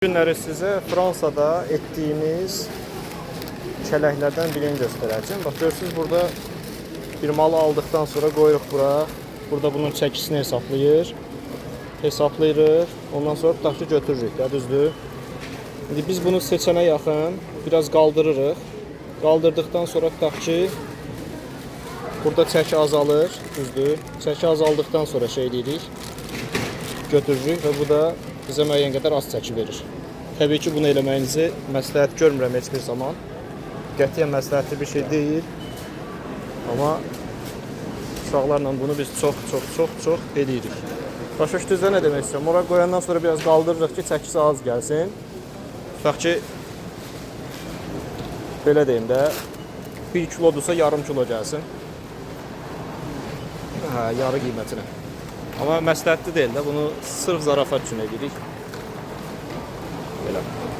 Günləri sizə Fransada etdiyimiz çələklərdən birini göstərəcəm. Bax, görürsünüz, burada bir malı aldıqdan sonra qoyuruq bura. Burada bunun çəkisini hesablayırıq. Ondan sonra tutaq ki, götürürük, düzdür. İndi biz bunu seçənə yaxın biraz qaldırırıq. Qaldırdıqdan sonra tutaq ki, burada çəki azalır, düzdür. Çəki azaldıqdan sonra şey deyirik, götürürük və bu da bizə müəyyən qədər az çəki verir. Təbii ki, bunu eləməyinizi məsləhət görmürəm heç bir zaman. Qətiyyən məsləhətli bir şey deyil. Amma uşaqlarla bunu biz çox edirik. Başa düşdünüzdə nə demək istəyirəm? Oraya qoyandan sonra biraz qaldırırıq ki, çəkisi az gəlsin. Tutaq ki, belə deyim də, 1 kilodursa yarım kilo gəlsin. Yarı qiymətinə. Amma məsləhətli deyil də, bunu sırf zarafat üçün edirik. Belə.